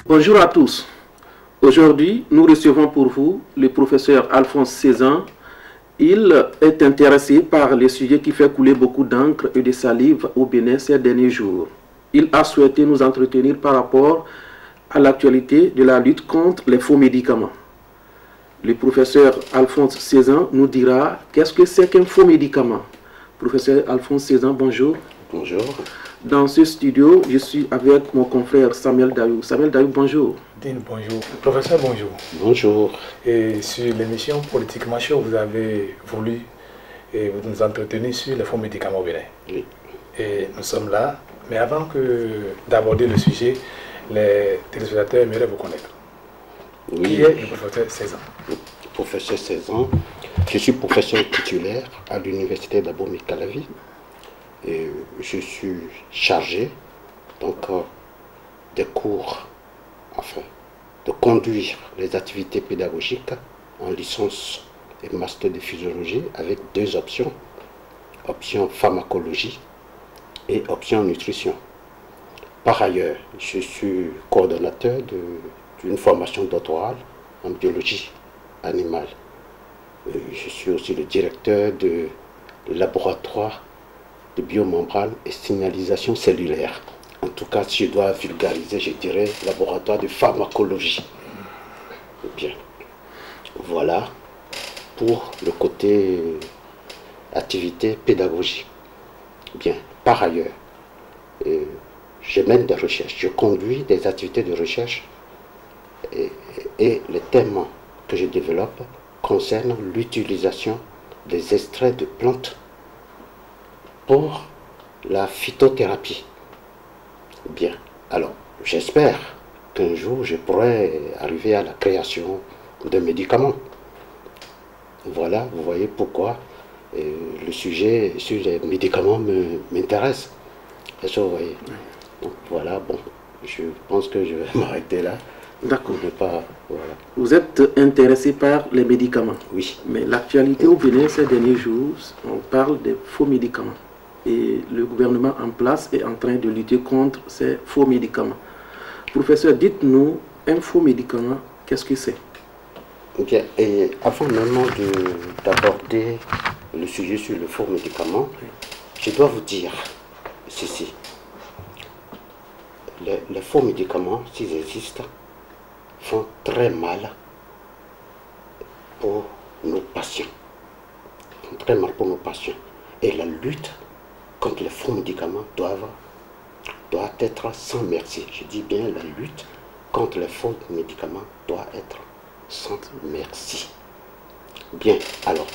Bonjour à tous. Aujourd'hui, nous recevons pour vous le professeur Alphonse Cézanne. Il est intéressé par les sujets qui fait couler beaucoup d'encre et de salive au Bénin ces derniers jours. Il a souhaité nous entretenir par rapport à l'actualité de la lutte contre les faux médicaments. Le professeur Alphonse Cézanne nous dira qu'est-ce que c'est qu'un faux médicament. Professeur Alphonse Cézanne, bonjour. Bonjour. Dans ce studio, je suis avec mon confrère Samuel Dayou. Samuel Dayou, bonjour. Dine, bonjour. Professeur, bonjour. Bonjour. Et sur l'émission Politiquement Chaud, vous avez voulu vous nous entretenir sur les faux médicaments au Bénin. Oui. Et nous sommes là. Mais avant d'aborder le sujet, les téléspectateurs aimeraient vous connaître. Oui. Qui est le professeur Cézanne? Professeur Cézanne, je suis professeur titulaire à l'université d'Abomey-Calavi. Et je suis chargé donc des cours, enfin, de conduire les activités pédagogiques en licence et master de physiologie avec deux options, option pharmacologie et option nutrition. Par ailleurs, je suis coordonnateur d'une formation doctorale en biologie animale. Je suis aussi le directeur du laboratoire de biomembrane et signalisation cellulaire. En tout cas, si je dois vulgariser, je dirais laboratoire de pharmacologie. Bien. Voilà pour le côté activité pédagogique. Bien. Par ailleurs, je mène des recherches, je conduis des activités de recherche et les thèmes que je développe concernent l'utilisation des extraits de plantes pour la phytothérapie. Bien, alors j'espère qu'un jour je pourrai arriver à la création de médicaments. Voilà, vous voyez pourquoi le sujet sur les médicaments m'intéresse. Est-ce que vous voyez? Donc voilà, bon, je pense que je vais m'arrêter là. D'accord. Voilà. Vous êtes intéressé par les médicaments. Oui. Mais l'actualité au Bénin ces derniers jours, on parle des faux médicaments. Et le gouvernement en place est en train de lutter contre ces faux médicaments. Professeur, dites-nous, un faux médicament, qu'est-ce que c'est? Bien, et avant même d'aborder le sujet sur le faux médicament, je dois vous dire ceci. Les faux médicaments, s'ils existent, font très mal pour nos patients. Font très mal pour nos patients. Et la lutte contre les faux médicaments doit être sans merci. Je dis bien la lutte contre les faux médicaments doit être sans merci. Bien, alors,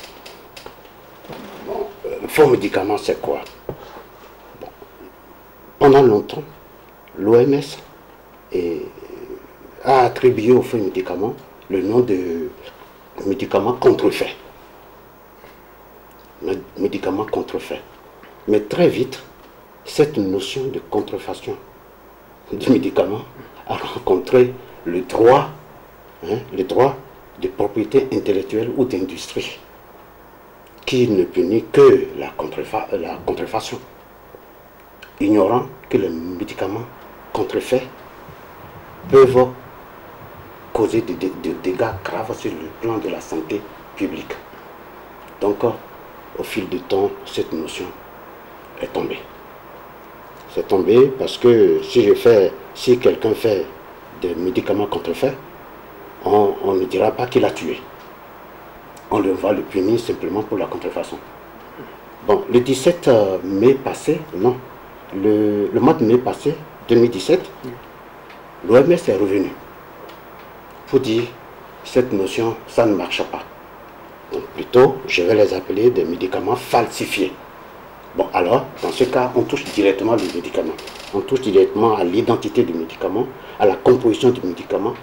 bon, faux médicaments, c'est quoi? Bon, pendant longtemps, l'OMS a attribué aux faux médicaments le nom de médicaments contrefaits. Médicaments contrefaits. Mais très vite, cette notion de contrefaçon du médicament a rencontré le droit de propriété intellectuelle ou d'industrie, qui ne punit que la contrefaçon, ignorant que les médicaments contrefaits peuvent causer des dégâts graves sur le plan de la santé publique. Donc, au fil du temps, cette notion est tombée. C'est tombé parce que si quelqu'un fait des médicaments contrefaits, on ne dira pas qu'il a tué. On va le punir simplement pour la contrefaçon. Bon, le 17 mai passé, non, le mois de mai passé, 2017, l'OMS est revenu pour dire cette notion, ça ne marche pas. Donc plutôt, je vais les appeler des médicaments falsifiés. Bon, alors, dans ce cas, on touche directement le médicament. On touche directement à l'identité du médicament, à la composition du médicament,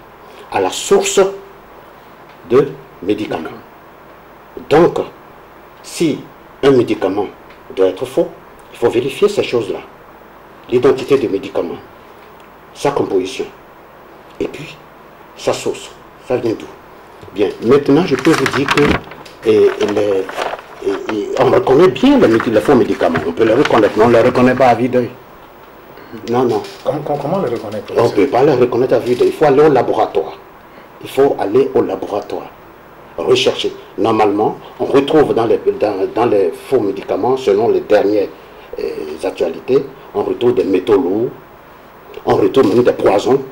à la source de médicaments. Donc, si un médicament doit être faux, il faut vérifier ces choses-là. L'identité du médicament, sa composition, et puis sa source. Ça vient d'où? Bien, maintenant, je peux vous dire que on reconnaît bien les faux médicaments. On peut les reconnaître, mais on ne les reconnaît pas à vue d'œil. Non, non. Comment le reconnaître, On ne peut pas le reconnaître à vue d'œil. Il faut aller au laboratoire. Il faut aller au laboratoire. Rechercher. Normalement, on retrouve dans les faux médicaments, selon les dernières actualités, on retrouve des métaux lourds, on retrouve même des poisons.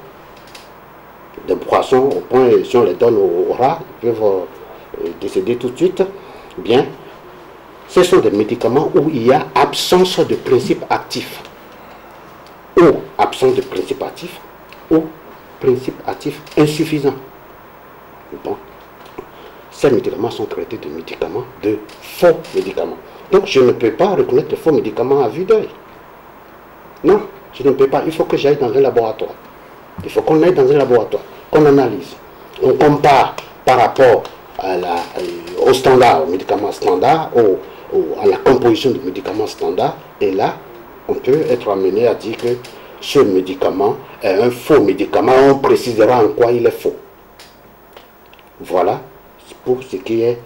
Des poissons au point, si on les donne aux rats, ils peuvent décéder tout de suite. Bien, ce sont des médicaments où il y a absence de principe actif. Ou absence de principe actif, ou principe actif insuffisant. Bon. Ces médicaments sont traités de médicaments, de faux médicaments. Donc je ne peux pas reconnaître les faux médicaments à vue d'œil. Non, je ne peux pas. Il faut que j'aille dans un laboratoire. Il faut qu'on aille dans un laboratoire, qu'on analyse. On compare par rapport au standard, aux médicaments standards, à la composition du médicament standard. Et là, on peut être amené à dire que ce médicament est un faux médicament. On précisera en quoi il est faux. Voilà pour ce qui est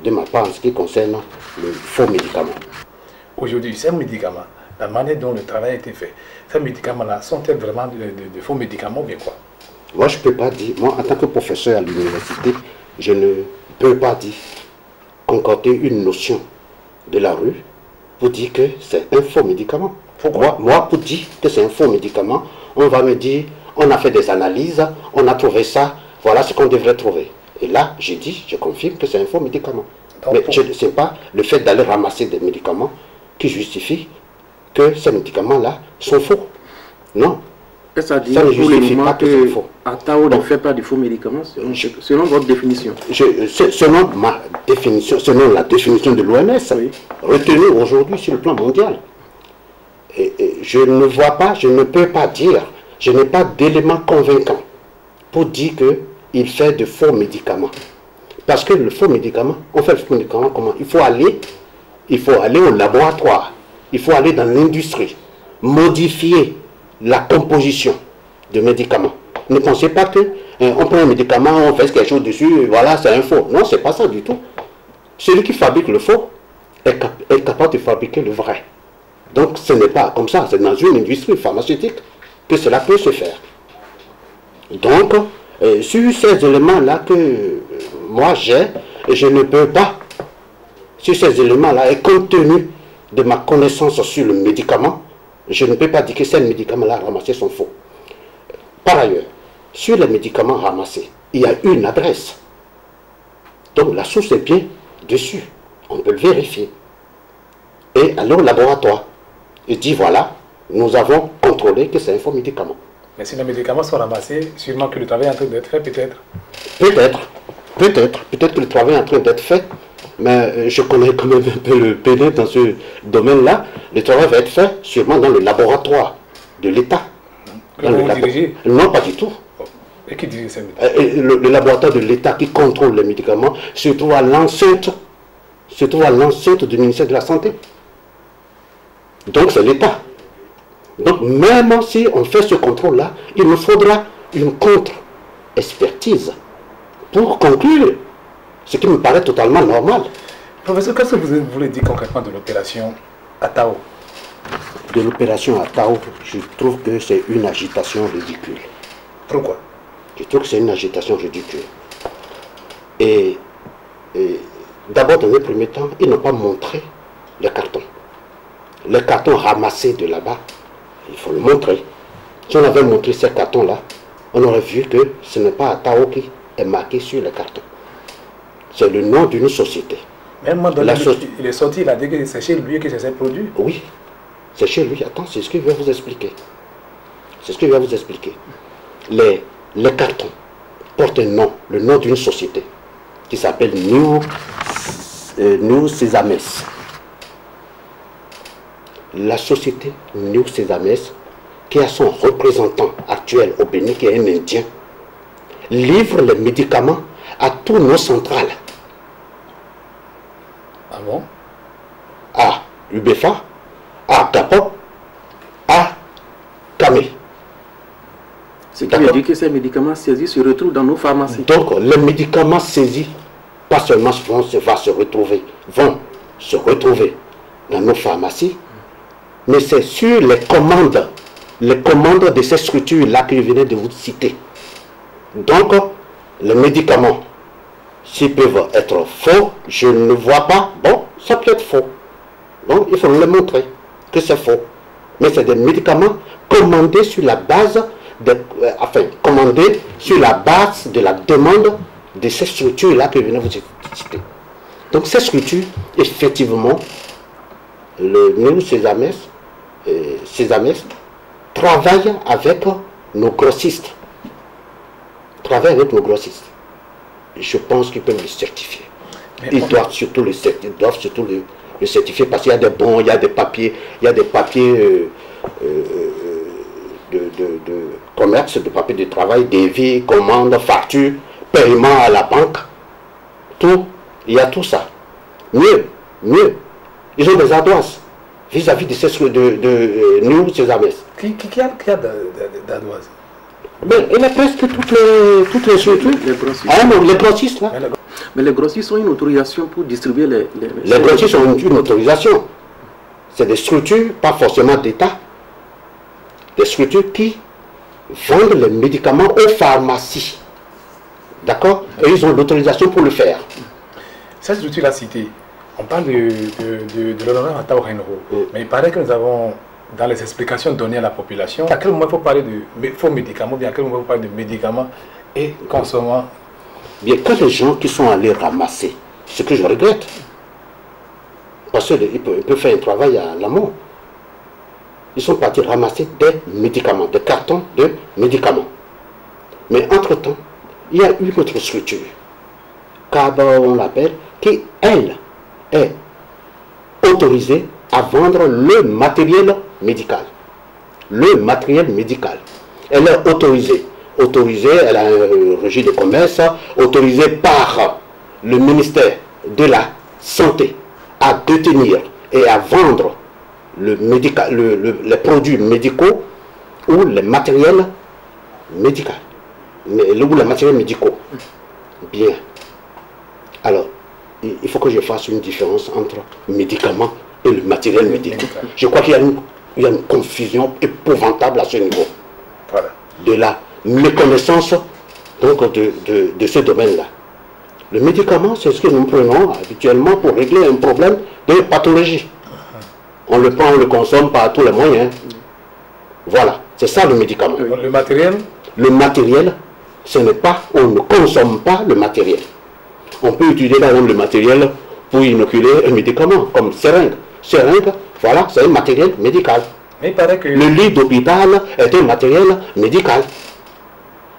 de ma part en ce qui concerne le faux médicament. Aujourd'hui, ces médicaments, la manière dont le travail a été fait, ces médicaments-là, sont-ils vraiment de faux médicaments ou bien quoi? Moi, je ne peux pas dire, moi en tant que professeur à l'université, je ne peux pas dire, concocter une notion de la rue pour dire que c'est un faux médicament. Moi, pour dire que c'est un faux médicament, on va me dire, on a fait des analyses, on a trouvé ça, voilà ce qu'on devrait trouver. Et là, je dis, je confirme que c'est un faux médicament. Donc, mais je ne sais pas le fait d'aller ramasser des médicaments qui justifient que ces médicaments-là sont faux. Non. Ça dit pour le moment que Atao ne fait pas de faux médicaments, selon votre définition. Selon ma définition, selon la définition de l'OMS, oui, retenue aujourd'hui sur le plan mondial. Et je ne vois pas, je ne peux pas dire, je n'ai pas d'éléments convaincants pour dire qu'il fait de faux médicaments. Parce que le faux médicament, on fait le faux médicament comment? Il faut aller au laboratoire, il faut aller dans l'industrie, modifier la composition de médicaments. Ne pensez pas que on prend un médicament, on fait quelque chose dessus, voilà, c'est un faux. Non, c'est pas ça du tout. Celui qui fabrique le faux est capable de fabriquer le vrai. Donc ce n'est pas comme ça, c'est dans une industrie pharmaceutique que cela peut se faire. Donc, sur ces éléments-là que moi j'ai, je ne peux pas, sur ces éléments-là, et compte tenu de ma connaissance sur le médicament, je ne peux pas dire que ces médicaments-là ramassés sont faux. Par ailleurs, sur les médicaments ramassés, il y a une adresse. Donc la source est bien dessus. On peut le vérifier. Et aller au laboratoire et dire voilà, nous avons contrôlé que c'est un faux médicament. Mais si les médicaments sont ramassés, sûrement que le travail est en train d'être fait, peut-être. Peut-être que le travail est en train d'être fait. Mais je connais quand même un peu le PD dans ce domaine-là. Le travail va être fait sûrement dans le laboratoire de l'État. Que vous dirigez? Non, pas du tout. Et qui dirige ces médicaments? Le laboratoire de l'État qui contrôle les médicaments se trouve à l'enceinte du ministère de la Santé. Donc c'est l'État. Donc même si on fait ce contrôle-là, il nous faudra une contre-expertise pour conclure. Ce qui me paraît totalement normal. Professeur, qu'est-ce que vous voulez dire concrètement de l'opération Atao? De l'opération Atao, je trouve que c'est une agitation ridicule. Pourquoi? Je trouve que c'est une agitation ridicule. Et d'abord, dans le premier temps, ils n'ont pas montré les cartons. Les cartons ramassés de là-bas, il faut le montrer. Si on avait montré ces cartons-là, on aurait vu que ce n'est pas Atao qui est marqué sur les cartons. C'est le nom d'une société. Même il est sorti, il a dit que c'est chez lui que c'est ses produits. Oui, c'est chez lui. Attends, c'est ce que je vais vous expliquer. C'est ce que je vais vous expliquer. Les cartons portent un nom, le nom d'une société qui s'appelle New Sesames. La société New Sesames, qui a son représentant actuel au Bénin, qui est un Indien, livre les médicaments à tous nos centrales. Ah bon? À UBEFA, à Capop, à Camé. Ce qui veut dire que ces médicaments saisis se retrouvent dans nos pharmacies. Donc les médicaments saisis, pas seulement vont se retrouver dans nos pharmacies, mais c'est sur les commandes de ces structures-là que je venais de vous citer. Donc, les médicaments, s'ils peuvent être faux, je ne vois pas, bon, ça peut être faux. Donc, il faut le montrer que c'est faux. Mais c'est des médicaments commandés sur la base commandés sur la base de la demande de ces structures-là que je viens de vous citer. Donc, ces structures, effectivement, nous, Césames, travaillent avec nos grossistes. Je pense qu'ils peuvent le certifier. Ils doivent surtout le certifier parce qu'il y a des bons, il y a des papiers, de commerce, de papiers de travail, devis, commandes, factures, paiement à la banque. Tout, il y a tout ça. Mieux, ils ont des ardoises vis-à-vis de nous, ces amis. Qui a d'ardoises? Il y a presque toutes les structures. Les grossistes, là. Mais les grossistes ont une autorisation pour distribuer les grossistes ont une autorisation. C'est des structures, pas forcément d'État, des structures qui vendent les médicaments aux pharmacies. D'accord? Et ils ont l'autorisation pour le faire. Cette structure-là citée, on parle de l'honorable Atao Renro, mais il paraît que nous avons, dans les explications données à la population, à quel moment il faut parler de faux médicaments, bien à quel moment il faut parler de médicaments et consommants. Bien, quand les gens qui sont allés ramasser, ce que je regrette, parce qu'ils peuvent faire un travail à l'amont, ils sont partis ramasser des médicaments, des cartons de médicaments. Mais entre-temps, il y a une autre structure, CAB on l'appelle, qui, elle, est autorisée à vendre le matériel médical. Le matériel médical. Elle est autorisée. Elle a un registre de commerce, autorisée par le ministère de la Santé à détenir et à vendre les produits médicaux ou les matériels médicaux. Les matériels médicaux. Bien. Alors, il faut que je fasse une différence entre médicaments et le matériel médical. Je crois qu'il y a une confusion épouvantable à ce niveau. Voilà. De la méconnaissance donc, de ce domaine-là. Le médicament, c'est ce que nous prenons habituellement pour régler un problème de pathologie. On le prend, on le consomme par tous les moyens. Voilà, c'est ça le médicament. Le matériel? Le matériel, ce n'est pas, on ne consomme pas le matériel. On peut utiliser par exemple le matériel pour inoculer un médicament, comme seringue. Seringue, voilà, c'est un matériel médical. Mais il paraît que... Le lit d'hôpital est un matériel médical.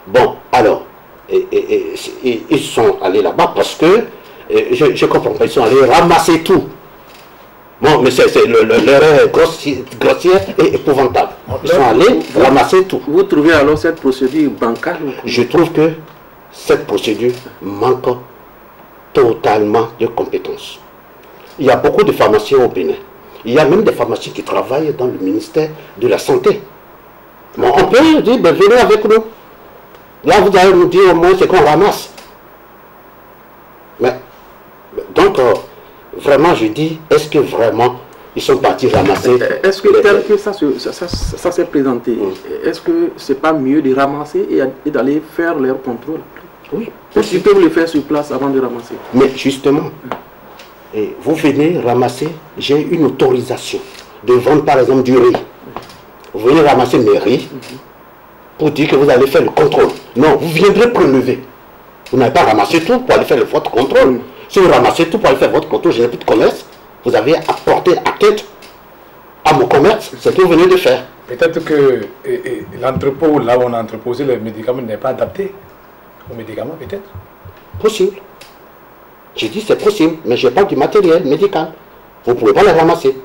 Bon, alors, ils sont allés là-bas parce que, je comprends pas, ils sont allés ramasser tout. Bon, mais l'erreur grossière et épouvantable. Ils sont allés ramasser tout. Vous trouvez alors cette procédure bancale? Je trouve que cette procédure manque totalement de compétences. Il y a beaucoup de pharmaciens au Bénin. Il y a même des pharmaciens qui travaillent dans le ministère de la Santé. Bon, on peut dire, ben, venez avec nous. Là, vous allez nous dire au moins ce qu'on ramasse. Mais, donc, vraiment, je dis, est-ce que vraiment ils sont partis ramasser? Est-ce que tel que ça s'est présenté, est-ce que c'est pas mieux de ramasser et d'aller faire leur contrôle? Oui. Parce qu'ils peuvent le faire sur place avant de ramasser. Mais justement, vous venez ramasser, j'ai une autorisation de vendre par exemple du riz. Vous venez ramasser mes riz pour dire que vous allez faire le contrôle. Non, vous viendrez prélever. Vous n'avez pas ramassé tout pour aller faire votre contrôle. Si vous ramassez tout pour aller faire votre contrôle, je n'ai plus de commerce. Vous avez apporté atteinte à mon commerce, c'est ce que vous venez de faire. Peut-être que l'entrepôt, là où on a entreposé les médicaments, n'est pas adapté aux médicaments, peut-être. Possible. J'ai dit c'est possible, mais je parle du matériel médical. Vous ne pouvez pas le ramasser.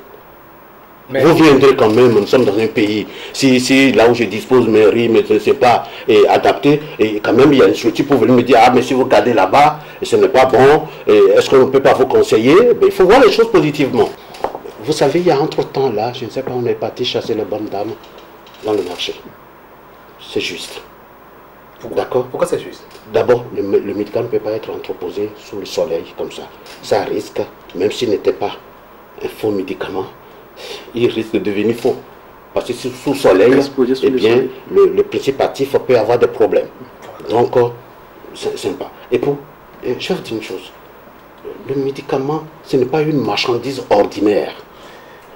Mais vous viendrez quand même, nous sommes dans un pays, si là où je dispose mes riz, mais ce n'est pas adapté, et quand même il y a une structure pour venir me dire, ah mais si vous regardez là-bas, ce n'est pas bon, est-ce qu'on ne peut pas vous conseiller? Il faut voir les choses positivement. Vous savez, il y a entre-temps là, je ne sais pas, on est parti chasser les bonnes dames dans le marché. C'est juste. D'accord? Pourquoi c'est juste? D'abord, le médicament ne peut pas être entreposé sous le soleil comme ça. Ça risque, même s'il n'était pas un faux médicament, il risque de devenir faux. Parce que sous soleil, eh bien, le principe actif peut avoir des problèmes. Donc, c'est sympa. Et pour, je vais vous dire une chose. Le médicament, ce n'est pas une marchandise ordinaire.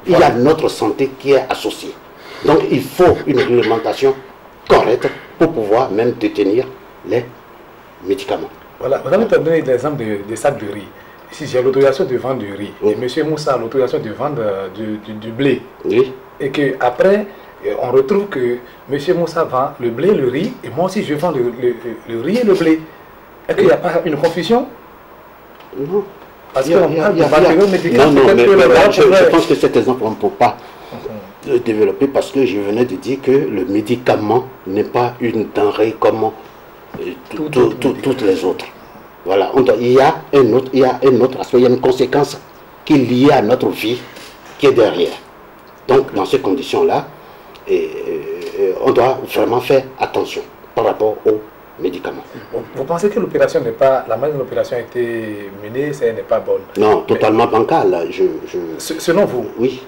Il y a notre santé qui est associée. Donc, il faut une réglementation correcte pour pouvoir même détenir les médicaments. Voilà, vous avez donné l'exemple des sacs de riz. Ici, j'ai l'autorisation de vendre du riz. Oui. Et M. Moussa a l'autorisation de vendre du blé. Oui. Et qu'après, on retrouve que M. Moussa vend le blé, le riz, et moi aussi je vends le riz et le blé. Est-ce qu'il n'y a pas une confusion? Non. Parce qu'on parle de matériaux médicaux. Non, mais je pense que cet exemple, on ne peut pas le développer parce que je venais de dire que le médicament n'est pas une denrée comme toutes les autres. Voilà, il y a un autre aspect, il y a une conséquence qui est liée à notre vie qui est derrière. Donc, dans ces conditions-là, on doit vraiment faire attention par rapport aux médicaments. Vous pensez que l'opération n'est pas, la manière dont l'opération a été menée, ça n'est pas bonne? Non, totalement bancale. Selon vous? Oui.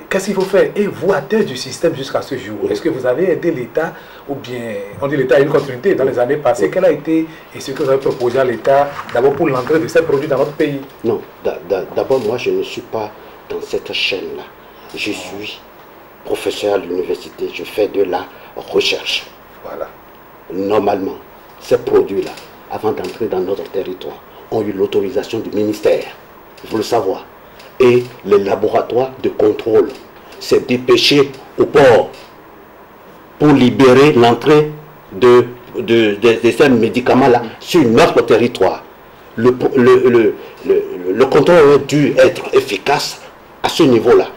Qu'est-ce qu'il faut faire? Et vous, à tête du système jusqu'à ce jour, est-ce que vous avez aidé l'État, ou bien, on dit l'État a une continuité dans les années passées, quelle a été, et ce que vous avez proposé à l'État, d'abord pour l'entrée de ces produits dans notre pays? Non, d'abord moi je ne suis pas dans cette chaîne-là. Je suis professeur à l'université, je fais de la recherche. Voilà. Normalement, ces produits-là, avant d'entrer dans notre territoire, ont eu l'autorisation du ministère, il faut le savoir. Et les laboratoires de contrôle s'est dépêché au port pour libérer l'entrée de ces médicaments-là sur notre territoire. Le contrôle a dû être efficace à ce niveau-là,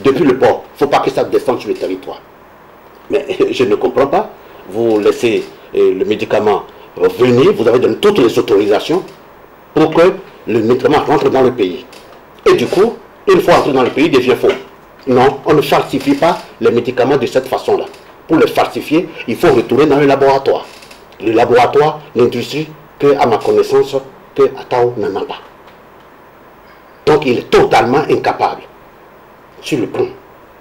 depuis le port. Il ne faut pas que ça descende sur le territoire. Mais je ne comprends pas. Vous laissez le médicament venir, vous avez donné toutes les autorisations pour que le médicament rentre dans le pays. Et du coup, une fois entré dans le pays, il devient faux. Non, on ne falsifie pas les médicaments de cette façon-là. Pour les falsifier, il faut retourner dans le laboratoire. Le laboratoire, l'industrie, que, à ma connaissance, que Atao n'en a pas. Donc il est totalement incapable. Sur le plan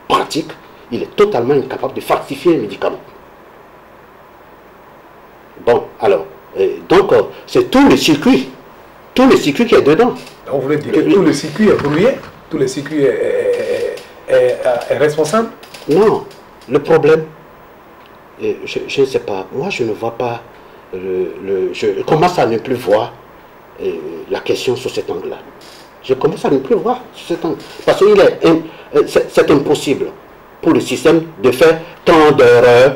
pratique, il est totalement incapable de falsifier les médicaments. Bon, alors, donc c'est tout le circuit qui est dedans. On voulait dire que tout le circuit est brouillé, tout le circuit est responsable? Non, le problème, je ne sais pas, moi je ne vois pas, je commence à ne plus voir la question sous cet angle-là. Je commence à ne plus voir sous cet angle. Parce que c'est impossible pour le système de faire tant d'erreurs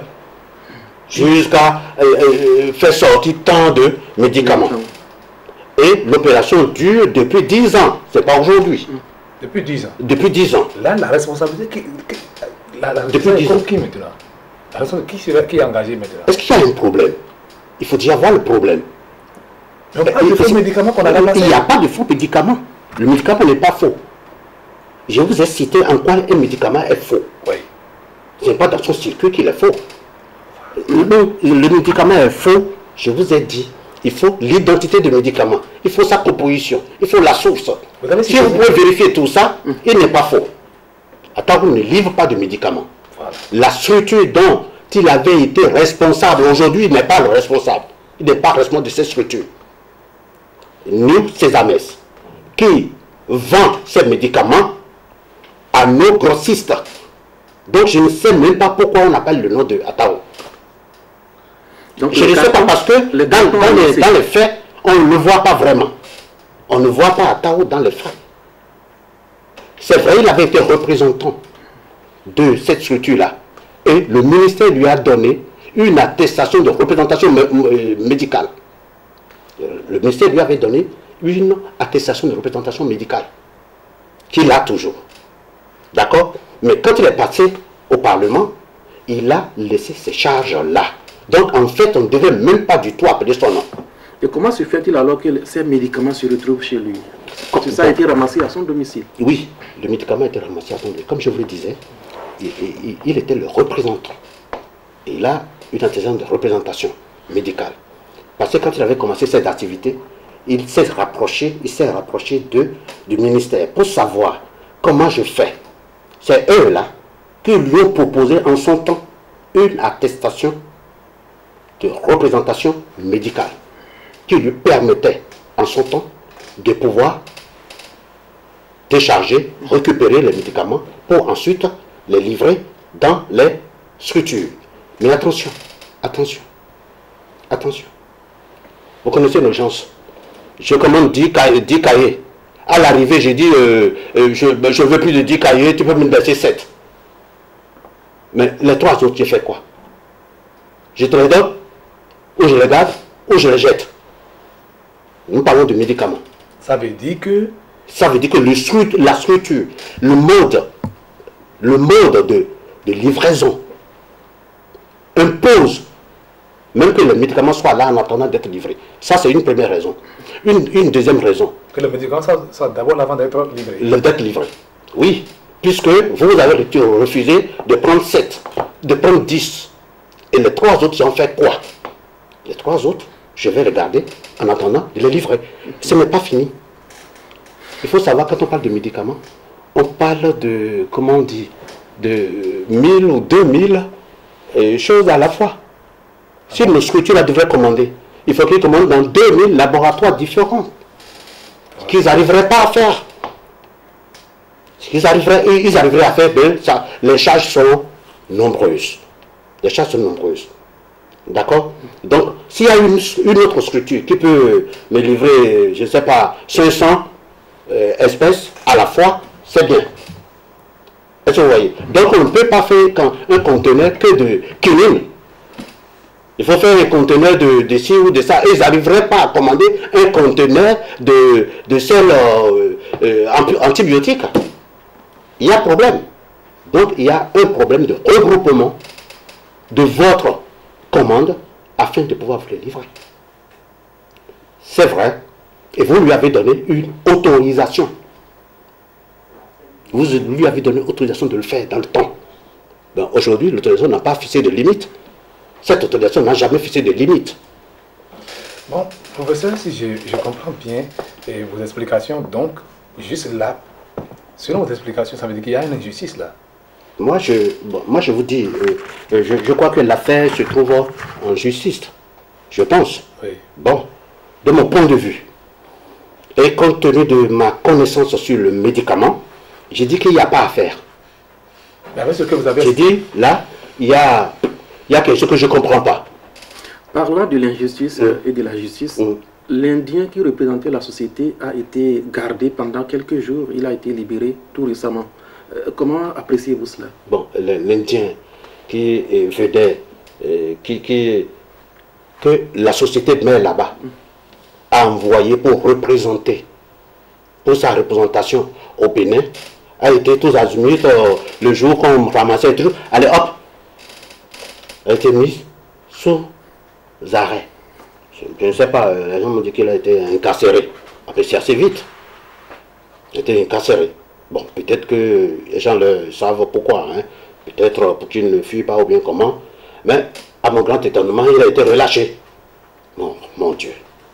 jusqu'à faire sortir tant de médicaments. Et l'opération dure depuis 10 ans, c'est pas aujourd'hui. Depuis 10 ans. Depuis 10 ans. Là, la responsabilité, depuis 10 ans. Qui maintenant? La responsabilité, qui est engagée maintenant? Est-ce qu'il y a un problème? Il faut déjà voir le problème. Mais pas de faux médicaments qu'on a là. Il n'y a pas de faux médicaments. Le médicament n'est pas faux. Je vous ai cité en quoi un médicament est faux. Oui. Ce n'est pas dans son circuit qu'il est faux. Le médicament est faux, je vous ai dit. Il faut l'identité du médicament, il faut sa composition, il faut la source. Si vous pouvez vérifier tout ça, il n'est pas faux. Attends, on ne livre pas de médicaments. Voilà. La structure dont il avait été responsable, aujourd'hui, il n'est pas le responsable. Il n'est pas responsable de ces structures. Nous, ces AMES, qui vendent ces médicaments à nos grossistes. Donc je ne sais même pas pourquoi on appelle le nom de Atao. Donc, je ne sais pas parce que dans les faits, on ne le voit pas vraiment. On ne voit pas Atao dans les faits. C'est vrai, il avait été représentant de cette structure-là. Et le ministère lui a donné une attestation de représentation médicale. Le ministère lui avait donné une attestation de représentation médicale. Qu'il a toujours. D'accord? Mais quand il est passé au Parlement, il a laissé ces charges-là. Donc, en fait, on ne devait même pas du tout appeler son nom. Et comment se fait-il alors que ces médicaments se retrouvent chez lui? Parce que ça a été ramassé à son domicile. Oui, le médicament a été ramassé à son domicile. Comme je vous le disais, il était le représentant. Il a une attestation de représentation médicale. Parce que quand il avait commencé cette activité, il s'est rapproché du ministère pour savoir comment je fais c'est eux-là qui lui ont proposé en son temps une attestation de représentation médicale qui lui permettait en son temps de pouvoir décharger, récupérer les médicaments pour ensuite les livrer dans les structures. Mais attention, attention, attention. Vous connaissez l'urgence. Je commande 10 cahiers. À l'arrivée, j'ai dit, je veux plus de 10 cahiers, tu peux me baisser 7. Mais les 3 autres, j'ai fait quoi? Je te les donne, ou je les garde, ou je les jette. Nous parlons de médicaments. Ça veut dire que... Ça veut dire que la structure, le mode de livraison impose même que le médicament soit là en attendant d'être livré. Ça, c'est une première raison. Une deuxième raison. Que le médicament soit d'abord avant d'être livré. D'être livré. Oui. Puisque vous avez refusé de prendre 7, de prendre 10. Et les 3 autres, j'en fais quoi? Les 3 autres, je vais regarder en attendant de les livrer. Ce n'est pas fini. Il faut savoir, quand on parle de médicaments, on parle de, comment on dit, de 1000 ou 2000 choses à la fois. Si nos structures la devraient commander, il faut qu'ils commandent dans 2000 laboratoires différents. Ce qu'ils n'arriveraient pas à faire. Ils arriveraient à faire, ça, les charges sont nombreuses. Les charges sont nombreuses. D'accord? Donc, s'il y a une autre structure qui peut me livrer, je ne sais pas, 500 espèces à la fois, c'est bien. Est-ce que vous voyez? Donc, on ne peut pas faire un conteneur que de quinine. Il faut faire un conteneur de ci ou de ça. Ils n'arriveraient pas à commander un conteneur de sel antibiotique. Il y a problème. Donc, il y a un problème de regroupement de votre commande afin de pouvoir vous les livrer. C'est vrai. Et vous lui avez donné une autorisation. Vous lui avez donné autorisation de le faire dans le temps. Ben, aujourd'hui, l'autorisation n'a pas fixé de limite. Cette autorisation n'a jamais fixé de limite. Bon, professeur, si je comprends bien vos explications, donc, juste là, selon vos explications, ça veut dire qu'il y a une injustice là. Moi, je vous dis, je crois que l'affaire se trouve en justice. Je pense. Oui. Bon, de mon point de vue, et compte tenu de ma connaissance sur le médicament, j'ai dit qu'il n'y a pas à faire. Mais avec ce que vous avez... J'ai dit, là, il y a quelque chose que je ne comprends pas. Parlant de l'injustice et de la justice, l'Indien qui représentait la société a été gardé pendant quelques jours. Il a été libéré tout récemment. Comment appréciez-vous cela? Bon, l'Indien qui venait, que la société mère là-bas a envoyé pour représenter, pour sa représentation au Bénin, a été tous azimuts le jour qu'on ramassait tout. Allez hop, a été mise sous arrêt. Je ne sais pas, les gens m'ont dit qu'il a été incarcéré. Après, c'est assez vite. Il a été incarcéré. Bon, peut-être que les gens le savent pourquoi. Hein. Peut-être pour qu'il ne fuit pas ou bien comment. Mais, à mon grand étonnement, il a été relâché. Mon Dieu.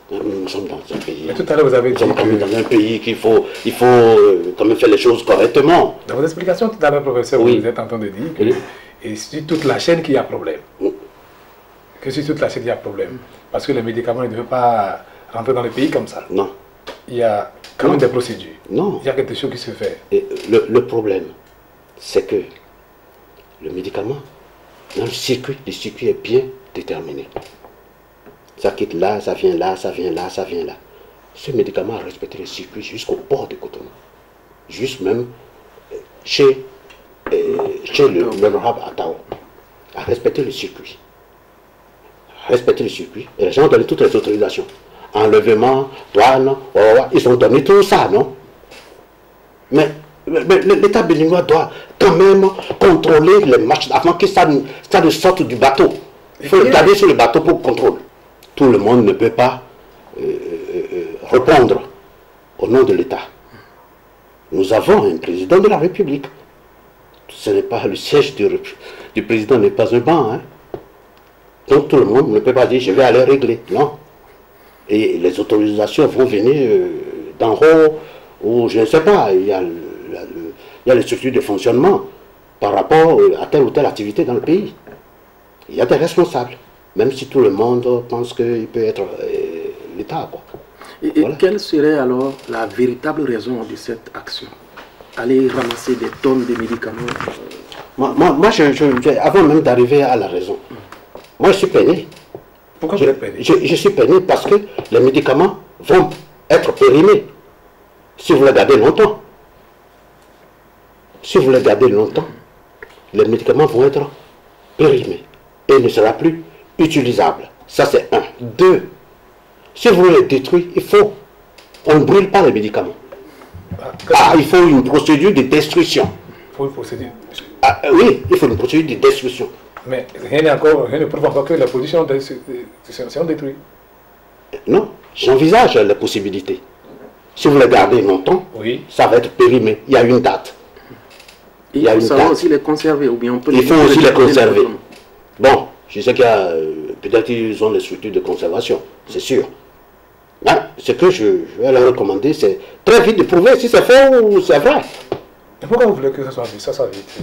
Nous sommes dans un pays. Mais tout à l'heure, vous avez dit dans un pays qu'il faut quand même faire les choses correctement. Dans vos explications, tout à l'heure, professeur, oui. Vous êtes en train de dire que et c'est toute la chaîne qui a problème. Que c'est toute la chaîne qui a problème. Parce que les médicaments ne devaient pas rentrer dans le pays comme ça. Non. Il y a quand même des procédures. Non. Il y a quelque chose qui se fait. Et le problème, c'est que le médicament, dans le circuit est bien déterminé. Ça quitte là, ça vient là, ça vient là, ça vient là. Ce médicament a respecté le circuit jusqu'au port de Cotonou. Juste même chez l'honorable Atao. A respecté le circuit. Respecter le circuit. Et les gens ont donné toutes les autorisations. Enlèvement, douane, ils ont donné tout ça, non? Mais l'État béninois doit quand même contrôler les marches avant que ça ne sorte du bateau. Il faut regarder sur le bateau pour contrôler. Tout le monde ne peut pas répondre au nom de l'État. Nous avons un président de la République. Ce n'est pas le siège du président n'est pas un banc. Hein? Donc tout le monde ne peut pas dire je vais aller régler. Non. Et les autorisations vont venir d'en haut, ou je ne sais pas, il y a il y a les structures de fonctionnement par rapport à telle ou telle activité dans le pays. Il y a des responsables, même si tout le monde pense qu'il peut être l'État. Et voilà. Quelle serait alors la véritable raison de cette action? Aller ramasser des tonnes de médicaments Moi, avant même d'arriver à la raison, moi je suis peiné. Pourquoi vous êtes peiné? Je suis peiné parce que les médicaments vont être périmés si vous les gardez longtemps. Si vous les gardez longtemps, les médicaments vont être périmés et ne sera plus utilisable. Ça c'est un. Deux, si vous les détruisez, on ne brûle pas les médicaments. Il faut une procédure de destruction. Une procédure. Oui, il faut une procédure de destruction. Mais rien ne prouve encore que la production sont détruites. Non, j'envisage les possibilités. Si vous les gardez longtemps, oui, ça va être périmé. Il y a une date. Il faut savoir aussi les conserver, ou bien on peut il faut aussi les conserver. Bon, je sais qu'il y a, peut-être qu'ils ont les structures de conservation, c'est sûr. Ce que je vais leur recommander, c'est très vite de prouver si c'est faux ou c'est vrai. Et pourquoi vous voulez que ça soit vite? Ça soit vite.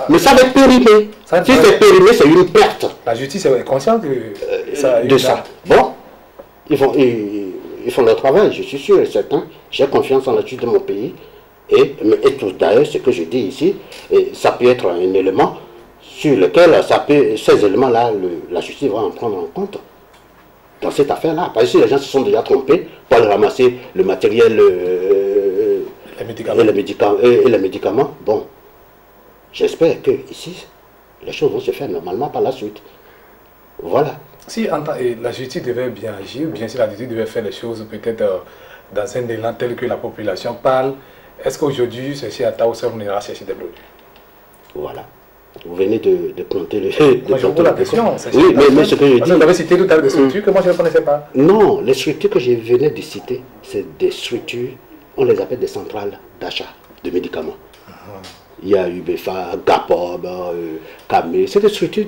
Mais ça va être périmé. Si c'est périmé, c'est une perte. La justice est consciente de ça. Bon, ils font leur travail, je suis sûr et certain. J'ai confiance en la justice de mon pays. Et tout d'ailleurs, ce que je dis ici, ça peut être un élément sur lequel ces éléments-là, la justice va en prendre en compte. Dans cette affaire-là, parce que les gens se sont déjà trompés pour aller ramasser le matériel et les médicaments. Bon, j'espère que ici, les choses vont se faire normalement par la suite. Voilà. Si la justice devait bien agir, ou bien si la justice devait faire les choses peut-être dans un élan tel que la population parle, est-ce qu'aujourd'hui, ceci à Tao, on ira chercher des produits? Voilà. Vous venez de planter le... Moi, je vous pose la question. Oui, mais ce que je dis... Vous avez cité tout à l'heure des structures que moi, je ne connaissais pas. Non, les structures que je venais de citer, c'est des structures, on les appelle des centrales d'achat de médicaments. Il y a UBEFA, GAPOB, CAME, c'est des structures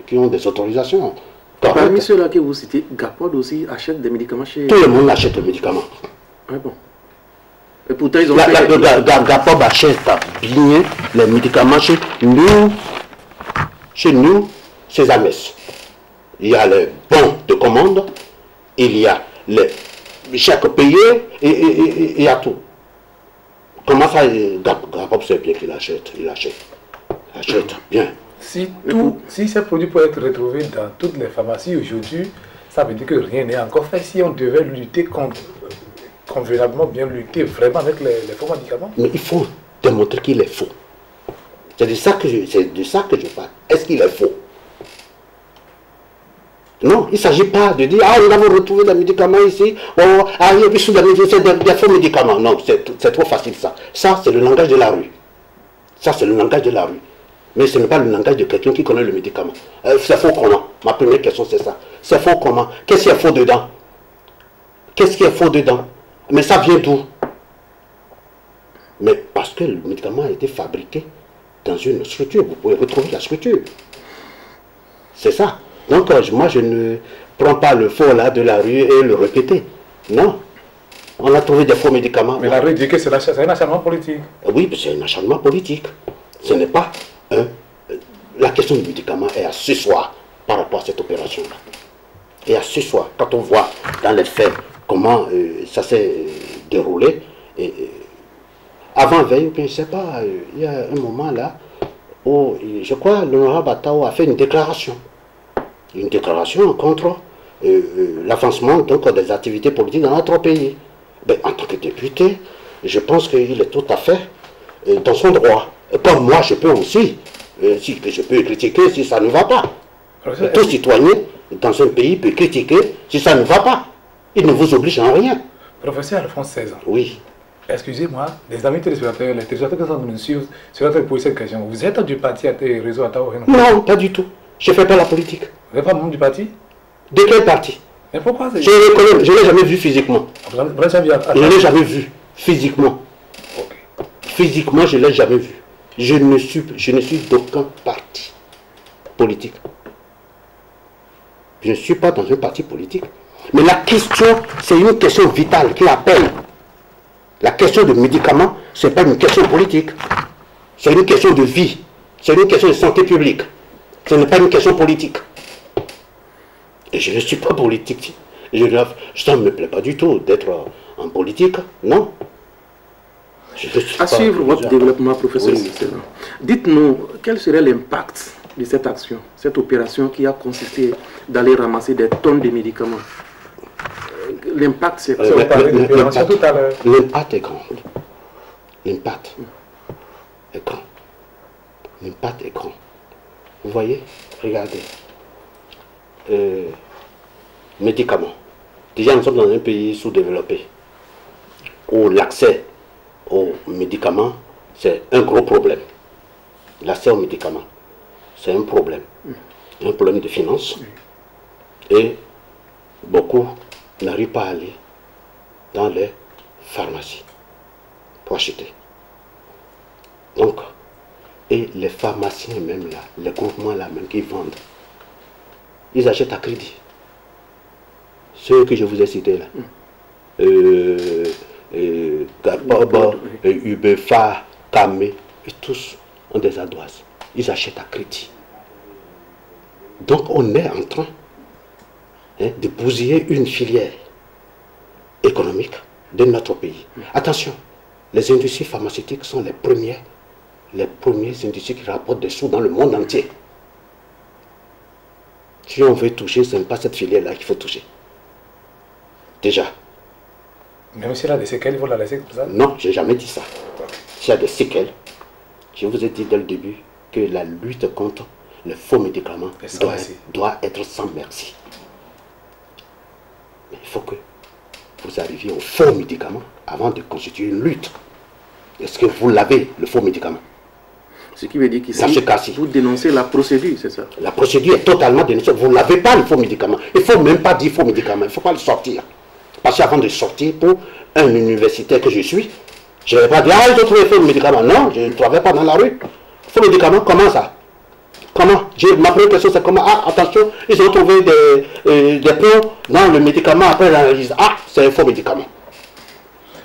qui ont des autorisations. Parmi ceux-là que vous citez, GAPOB aussi achète des médicaments chez... Tout le monde achète des médicaments. Ah bon. Et pourtant, ils ont GAPOB achète bien les médicaments chez nous, chez Ames. Il y a les bons de commande, il y a chaque payé et il y a tout. Comment ça, GAPOB c'est bien qu'il achète, il achète bien. Si ces produits peuvent être retrouvés dans toutes les pharmacies aujourd'hui, ça veut dire que rien n'est encore fait. Si on devait lutter convenablement bien lutter vraiment avec les faux médicaments. Mais il faut démontrer qu'il est faux. C'est de ça que je parle. Est-ce qu'il est faux? Non, il ne s'agit pas de dire, nous avons retrouvé des médicaments ici, il y a des faux médicaments. Non, c'est trop facile ça. Ça, c'est le langage de la rue. Ça, c'est le langage de la rue. Mais ce n'est pas le langage de quelqu'un qui connaît le médicament. C'est faux comment? Ma première question, c'est ça. C'est faux comment? Qu'est-ce qui est faux dedans? Qu'est-ce qui est faux dedans? Mais ça vient d'où? Mais parce que le médicament a été fabriqué dans une structure. Vous pouvez retrouver la structure. C'est ça. Donc moi je ne prends pas le faux là de la rue et le répéter. Non. On a trouvé des faux médicaments. Mais la rue dit que c'est un acharnement politique. Oui, c'est un acharnement politique. Ce n'est pas la question du médicament est accessoire par rapport à cette opération-là. Et accessoire, quand on voit dans les faits comment ça s'est déroulé. Avant-veille, je ne sais pas, il y a un moment là où, je crois, l'honorable Atao a fait une déclaration. Une déclaration contre l'avancement des activités politiques dans notre pays. Ben, en tant que député, je pense qu'il est tout à fait dans son droit. Comme moi, je peux aussi, je peux critiquer si ça ne va pas. Tout citoyen dans un pays peut critiquer si ça ne va pas. Il ne vous oblige en rien. Professeur Alphonse 16 ans. Oui. Excusez-moi, les amis téléspectateurs, les téléspectateurs qui sont venus suivre, c'est votre poser cette question. Vous êtes du parti à tes réseaux à Tao? Non, pas du tout. Je ne fais pas la politique. Vous n'êtes pas membre du parti? De quel parti? Mais pourquoi? Je ne l'ai jamais vu physiquement. Je ne l'ai jamais vu physiquement. Okay. Physiquement, je ne l'ai jamais vu. Je ne suis d'aucun parti politique. Je ne suis pas dans un parti politique. Mais la question, c'est une question vitale qui appelle La question du médicament, ce n'est pas une question politique. C'est une question de vie. C'est une question de santé publique. Ce n'est pas une question politique. Et je ne suis pas politique. Ça ne me plaît pas du tout d'être en politique, non. À suivre votre développement, professeur. Oui. Dites-nous, quel serait l'impact de cette action, cette opération qui a consisté d'aller ramasser des tonnes de médicaments? L'impact, c'est quoi? L'impact est grand. L'impact est grand. L'impact est grand. Vous voyez, regardez. Médicaments. Déjà, nous sommes dans un pays sous-développé où l'accès aux médicaments, c'est un gros problème. L'accès aux médicaments, c'est un problème. Un problème de finances. Et beaucoup n'arrivent pas à aller dans les pharmacies pour acheter. Donc, et les pharmaciens même là, les groupements là même qui vendent, ils achètent à crédit. Ceux que je vous ai cités là. UBFA, Kamé, et tous ont des ardoises. Ils achètent à crédit. Donc on est en train de bousiller une filière économique de notre pays. Attention, les industries pharmaceutiques sont les premières industries qui rapportent des sous dans le monde entier. Si on veut toucher, ce n'est pas cette filière-là qu'il faut toucher. Déjà. Même s'il a des séquelles, il faut la laisser comme ça? Non, je n'ai jamais dit ça. S'il y a des séquelles, je vous ai dit dès le début que la lutte contre les faux médicaments doit être sans merci. Mais il faut que vous arriviez aux faux médicaments avant de constituer une lutte. Est-ce que vous l'avez, le faux médicament? Ce qui veut dire qu'ici, vous dénoncez la procédure, c'est ça? La procédure est totalement dénoncée. Vous n'avez pas le faux médicament. Il ne faut même pas dire faux médicament. Il ne faut pas le sortir. Parce qu'avant de sortir pour un universitaire que je suis, je ne vais pas dire, ah, ils ont trouvé faux médicament. Non, je ne travaille pas dans la rue. Faux médicament, comment ça? Comment? Ma première question, c'est comment? Ah, attention, ils ont trouvé des plombs dans le médicament après l'analyse. Ah, c'est un faux médicament.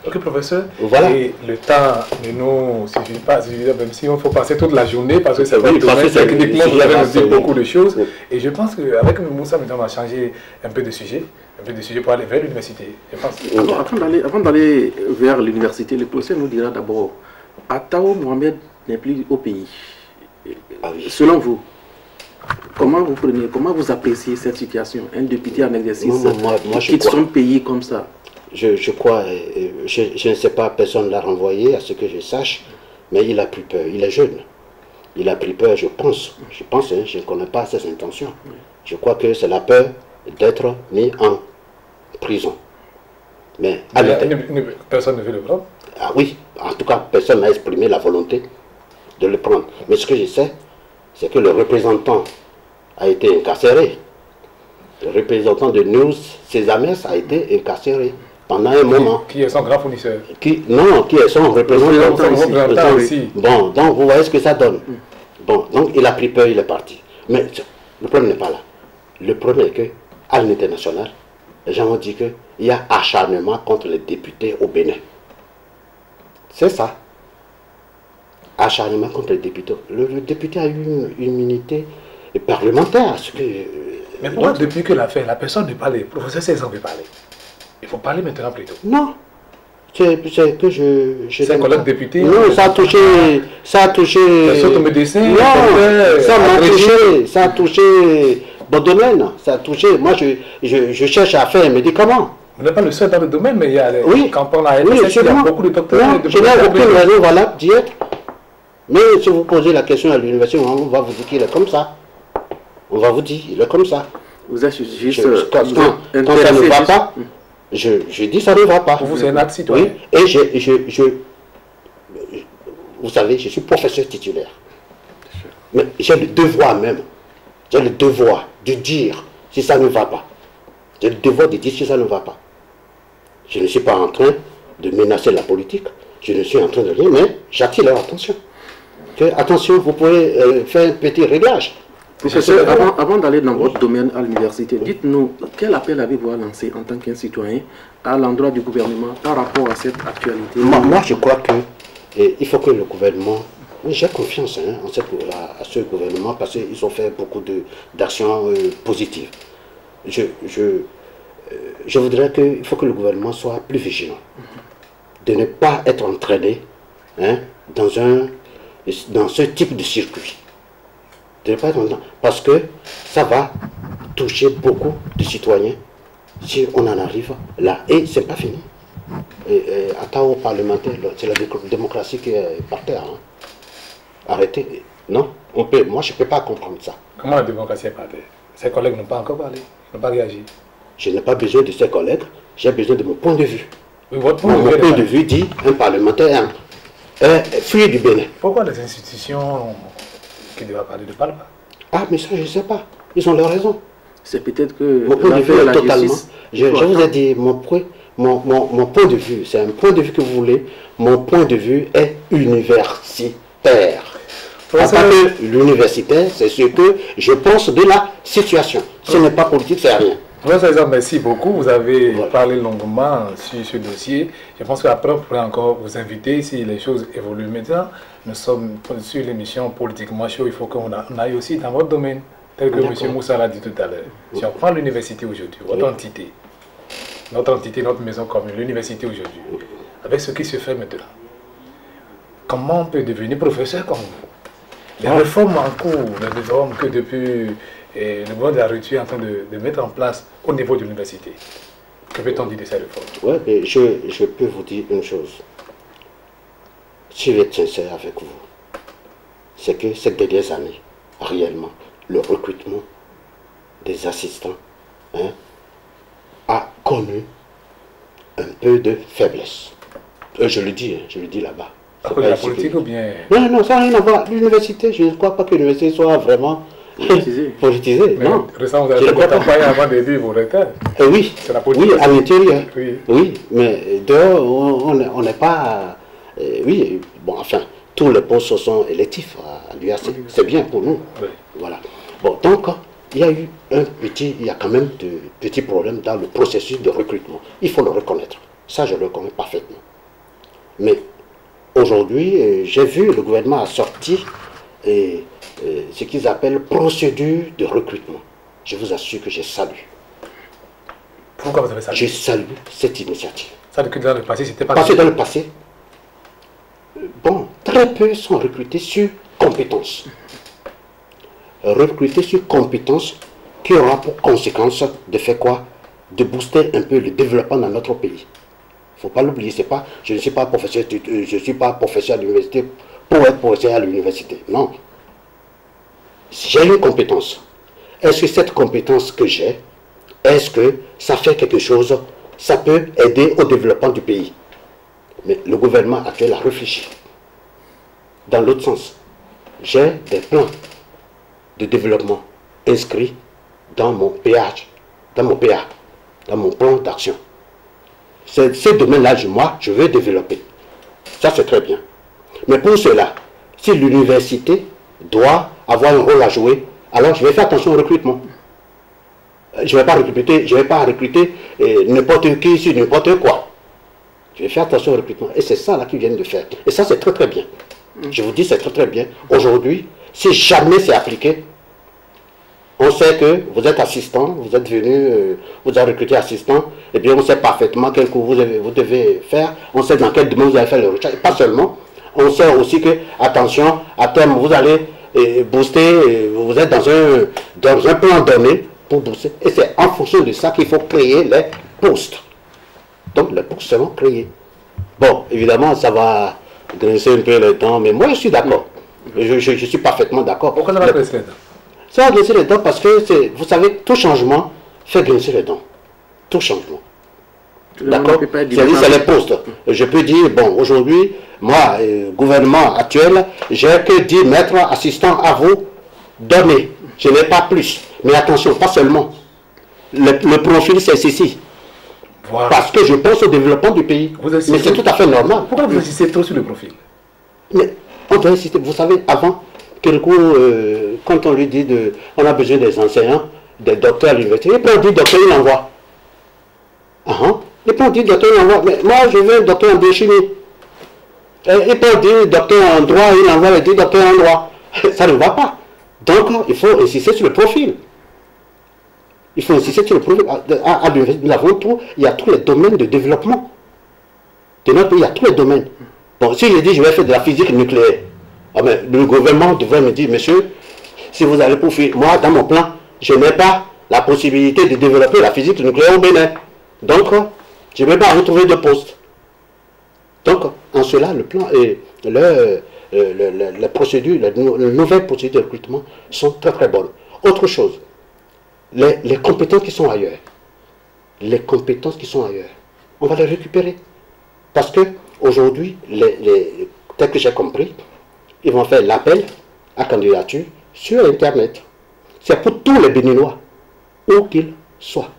Ok, professeur. Voilà. Et le temps ne nous suffit pas, même si on faut passer toute la journée, parce que c'est oui, techniquement, vous avez dit beaucoup de choses. Oui. Et je pense qu'avec Moussa, maintenant, on va changer un peu de sujet pour aller vers l'université. Avant d'aller vers l'université, le professeur nous dira d'abord, Attao Mohamed n'est plus au pays. Ah oui. Selon vous, comment vous appréciez cette situation? Un député en exercice qui quitte son pays comme ça. Je crois, je ne sais pas, personne ne l'a renvoyé à ce que je sache, mais il a pris peur, il est jeune. Il a pris peur, je pense, hein, je ne connais pas ses intentions. Je crois que c'est la peur d'être mis en prison. Mais personne ne veut le prendre? Ah oui, en tout cas, personne n'a exprimé la volonté de le prendre. Mais ce que je sais, c'est que le représentant a été incarcéré. Le représentant de News Sésamès a été incarcéré pendant un moment. Qui est son grand fournisseur? Qui est son représentant aussi. Bon, donc vous voyez ce que ça donne. Bon, donc il a pris peur, il est parti. Mais le problème n'est pas là. Le problème est que, à l'international, les gens ont dit qu'il y a acharnement contre les députés au Bénin. C'est ça. Acharnement contre les députés. Le député a eu une immunité parlementaire. Mais pourquoi depuis que la personne ne parlait, le professeur Cézanne veut parler? Il faut parler maintenant plutôt. Non. C'est que c'est un collègue député. Non, ça a touché. Médecin. Non, ça a touché mon domaine. Ça a touché. Moi, je cherche à faire un médicament. Vous n'êtes pas le seul dans le domaine, mais il y a les campagnes à il y a beaucoup de docteurs. Non, je n'ai aucune raison valable d'y être. Mais si vous posez la question à l'université, on va vous dire qu'il est comme ça. On va vous dire, il est comme ça. Vous êtes juste... Quand ça ne va pas, je dis ça ne va pas. Pour vous, c'est un acte citoyen. Oui, et vous savez, je suis professeur titulaire. Mais j'ai le devoir même. J'ai le devoir de dire si ça ne va pas. J'ai le devoir de dire si ça ne va pas. Je ne suis pas en train de menacer la politique. Je ne suis en train de rien, mais j'attire leur attention. Attention, vous pouvez faire un petit réglage. Professeur, avant d'aller dans votre domaine à l'université, dites-nous quel appel avez-vous à lancer en tant qu'un citoyen à l'endroit du gouvernement par rapport à cette actualité? Moi, je crois qu'il faut que le gouvernement... J'ai confiance à ce gouvernement parce qu'ils ont fait beaucoup d'actions positives. Je voudrais qu'il faut que le gouvernement soit plus vigilant, de ne pas être entraîné dans ce type de circuit. De ne pas être entraîné, parce que ça va toucher beaucoup de citoyens si on en arrive là. Et ce n'est pas fini. À Tao parlementaire, c'est la démocratie qui est par terre. Arrêtez. Non, moi je ne peux pas comprendre ça. Comment la démocratie est par terre? Ses collègues n'ont pas encore parlé, n'ont pas réagi. Je n'ai pas besoin de ses collègues, j'ai besoin de mon point de vue. Oui, votre point de vue dit un parlementaire fruit du Bénin. Pourquoi les institutions qui doivent parler ne parlent pas? Ah, mais ça, je ne sais pas. Ils ont leur raison. C'est peut-être que mon point de vue est totalement... Je vous ai dit, mon point de vue, c'est un point de vue que vous voulez. Mon point de vue est universitaire. Parce que l'universitaire, c'est ce que je pense de la situation. Ce n'est pas politique, c'est rien. Professeur, merci beaucoup. Vous avez parlé longuement sur ce dossier. Je pense qu'après, on pourrait encore vous inviter si les choses évoluent. Maintenant, nous sommes sur l'émission Politiquement Chaud. Il faut qu'on aille aussi dans votre domaine, tel que M. Moussa l'a dit tout à l'heure. Si on prend l'université aujourd'hui, votre entité, notre maison commune, l'université aujourd'hui, avec ce qui se fait maintenant, comment on peut devenir professeur comme vous? Les réformes en cours, les réformes que depuis le gouvernement de la République est en train de mettre en place au niveau de l'université. Que peut-on dire de ces réformes? Oui, mais je peux vous dire une chose. Si je vais être sincère avec vous, c'est que ces dernières années, réellement, le recrutement des assistants a connu un peu de faiblesse. Je le dis là-bas. À cause de la politique ou bien... Non, ça n'a rien à voir. L'université, je ne crois pas que l'université soit vraiment politisée. Non. Récemment, vous avez fait votre campagne avant de dire vos retards. Oui, c'est la politique. Oui, à l'intérieur. Oui, mais dehors, on n'est pas... oui, bon, enfin, tous les postes sont électifs à l'UAC. C'est bien pour nous. Oui. Voilà. Bon, donc, il y a quand même de petits problèmes dans le processus de recrutement. Il faut le reconnaître. Ça, je le reconnais parfaitement. Mais aujourd'hui, j'ai vu le gouvernement a sorti ce qu'ils appellent procédure de recrutement. Je vous assure que j'ai salué. Pourquoi vous avez salué? J'ai salué cette initiative. Ça veut dire que dans le passé, c'était pas... Parce que dans le passé, bon, très peu sont recrutés sur compétences. Recrutés sur compétences qui aura pour conséquence de faire quoi? De booster un peu le développement dans notre pays. Il ne faut pas l'oublier, je ne suis pas professeur, je suis pas professeur à l'université pour être professeur à l'université. Non. J'ai une compétence. Est-ce que cette compétence que j'ai, est-ce que ça fait quelque chose, ça peut aider au développement du pays? Mais le gouvernement actuel a réfléchi. Dans l'autre sens, j'ai des plans de développement inscrits dans mon PA, dans mon plan d'action. Ce domaine-là, moi, je veux développer. Ça, c'est très bien. Mais pour cela, si l'université doit avoir un rôle à jouer, alors je vais faire attention au recrutement. Je ne vais pas recruter n'importe qui sur n'importe quoi. Je vais faire attention au recrutement. Et c'est ça là qu'ils viennent de faire. Et ça, c'est très très bien. Je vous dis, c'est très très bien. Aujourd'hui, si jamais c'est appliqué, on sait que vous êtes assistant, vous êtes venu, vous avez recruté assistant, et bien on sait parfaitement quel cours vous devez faire, on sait dans quel domaine vous allez faire le recherche. Pas seulement, on sait aussi que, attention, à terme, vous allez booster, vous êtes dans un plan donné pour booster. Et c'est en fonction de ça qu'il faut créer les postes. Donc les postes seront créés. Bon, évidemment, ça va grincer un peu le temps, mais moi je suis d'accord. Je suis parfaitement d'accord. Pourquoi ça va grincer les dents? Ça va grincer les dents parce que, vous savez, tout changement fait grincer les dents. Tout changement. D'accord? C'est les postes. Je peux dire, bon, aujourd'hui, moi, gouvernement actuel, j'ai que 10 maîtres assistants à vous donner. Je n'ai pas plus. Mais attention, pas seulement. Le profil, c'est ceci. Voilà. Parce que je pense au développement du pays. Mais c'est tout à fait normal. Pourquoi vous insistez trop sur le profil? Mais on doit insister. Vous savez, avant, quand on lui dit on a besoin des enseignants, des docteurs à l'université, il prend 10 docteurs, il envoie. Il prend 10 docteurs, il envoie. Mais moi, je veux un docteur en biochimie. Il prend 10 docteurs en droit, il envoie les 10 docteurs en droit. Ça ne va pas. Donc, il faut insister sur le profil. Il faut insister sur le profil. À l'université, nous avons tout, il y a tous les domaines de développement. De notre pays, il y a tous les domaines. Bon, si je dis je vais faire de la physique nucléaire, le gouvernement devrait me dire, monsieur, si vous allez poursuivre, moi, dans mon plan, je n'ai pas la possibilité de développer la physique nucléaire au Bénin. Donc, je ne vais pas retrouver de poste. Donc, en cela, le plan et les procédures, les nouvelles procédures de recrutement sont très très bonnes. Autre chose, les compétences qui sont ailleurs, on va les récupérer. Parce que aujourd'hui, tel que j'ai compris, ils vont faire l'appel à candidature sur Internet. C'est pour tous les Béninois, où qu'ils soient.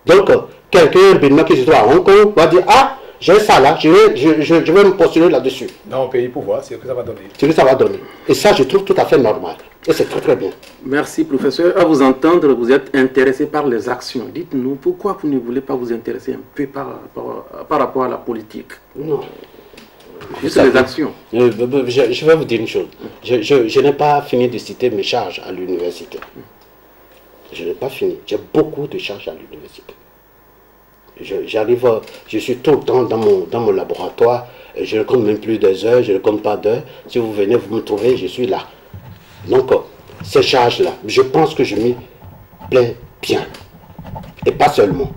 Donc, quelqu'un Béninois qui se trouve à Hong Kong va dire, ah, j'ai ça là, je vais me postuler là-dessus. Dans mon pays, pour voir ce que ça va donner. Ce que ça va donner. Et ça, je trouve tout à fait normal. Et c'est très très bien. Merci, professeur. À vous entendre, vous êtes intéressé par les actions. Dites-nous, pourquoi vous ne voulez pas vous intéresser un peu par rapport à la politique? Non. Juste les actions. Je vais vous dire une chose. Je n'ai pas fini de citer mes charges à l'université. Je n'ai pas fini. J'ai beaucoup de charges à l'université. Je suis tout le temps dans mon laboratoire. Je ne compte même plus des heures, je ne compte pas d'heures. Si vous venez, vous me trouvez, je suis là. Donc, ces charges-là, je pense que je m'y plais bien. Et pas seulement.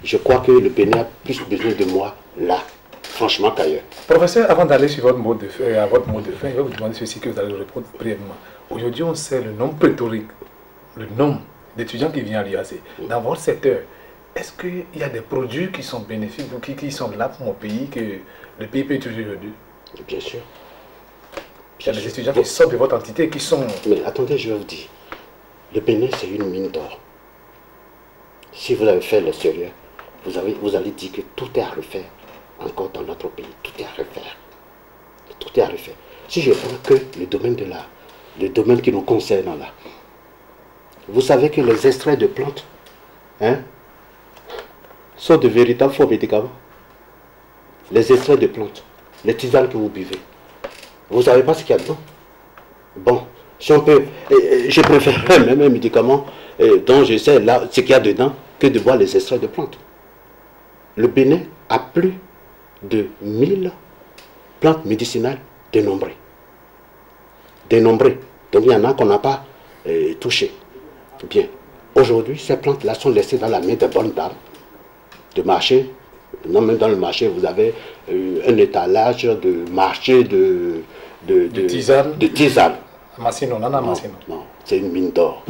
Je crois que le Bénin a plus besoin de moi là, franchement, qu'ailleurs. Professeur, avant d'aller sur votre mot de fin, je vais vous demander ceci que vous allez répondre brièvement. Aujourd'hui, on sait le nombre pléthorique, le nombre d'étudiants qui viennent à l'IAC. Dans votre secteur, est-ce qu'il y a des produits qui sont bénéfiques ou qui sont là pour mon pays, que le pays peut utiliser aujourd'hui? Bien sûr. Il y a des étudiants qui sortent de votre entité qui sont... Mais attendez, je vais vous dire. Le Bénin, c'est une mine d'or. Si vous avez fait le sérieux, vous allez dire que tout est à refaire encore dans notre pays. Tout est à refaire. Tout est à refaire. Si je prends que le domaine qui nous concerne là, vous savez que les extraits de plantes sont de véritables faux médicaments. Les extraits de plantes, les tisanes que vous buvez, vous ne savez pas ce qu'il y a dedans. Bon, si on peut, je préfère même un médicament dont je sais là ce qu'il y a dedans que de boire les extraits de plantes. Le Bénin a plus de 1000 plantes médicinales dénombrées. Dénombrées. Donc il y en a qu'on n'a pas touché. Bien. Aujourd'hui, ces plantes-là sont laissées dans la main des bonnes dames de marché. Non, même dans le marché, vous avez un étalage de marché de tisane. Massino, non, Massino. Non, c'est une mine d'or.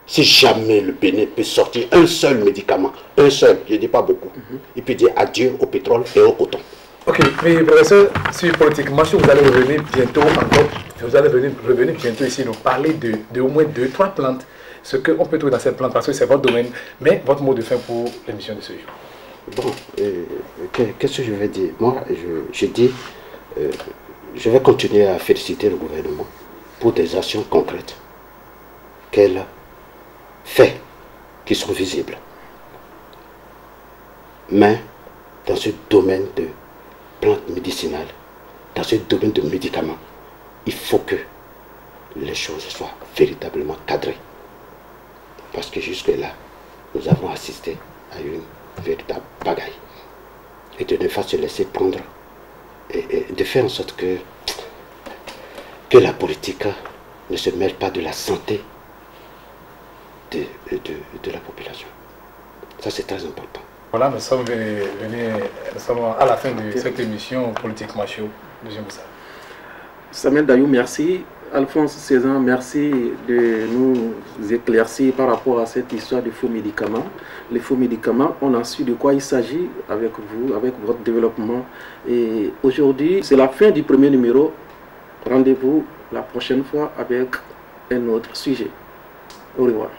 Si jamais le Bénin peut sortir un seul médicament, un seul, je ne dis pas beaucoup, il peut dire adieu au pétrole et au coton. Ok, mais professeur, si politiquement, si vous allez revenir bientôt encore, vous allez revenir bientôt ici nous parler de au moins 2-3 plantes, ce qu'on peut trouver dans cette plante, parce que c'est votre domaine, mais votre mot de fin pour l'émission de ce jour. Bon, qu'est-ce que je vais dire? Moi, je dis, je vais continuer à féliciter le gouvernement pour des actions concrètes qu'elle fait, qui sont visibles. Mais dans ce domaine de plantes médicinales, dans ce domaine de médicaments, il faut que les choses soient véritablement cadrées. Parce que jusque-là, nous avons assisté à une véritable bagaille. Et de ne pas se laisser prendre et de faire en sorte que la politique ne se mêle pas de la santé de la population. Ça, c'est très important. Voilà, nous sommes à la fin de cette émission Politiquement Chaud. Samuel Dayou, merci. Alphonse Cézanne, merci de nous éclaircir par rapport à cette histoire de faux médicaments. Les faux médicaments, on a su de quoi il s'agit avec vous, avec votre développement. Et aujourd'hui, c'est la fin du premier numéro. Rendez-vous la prochaine fois avec un autre sujet. Au revoir.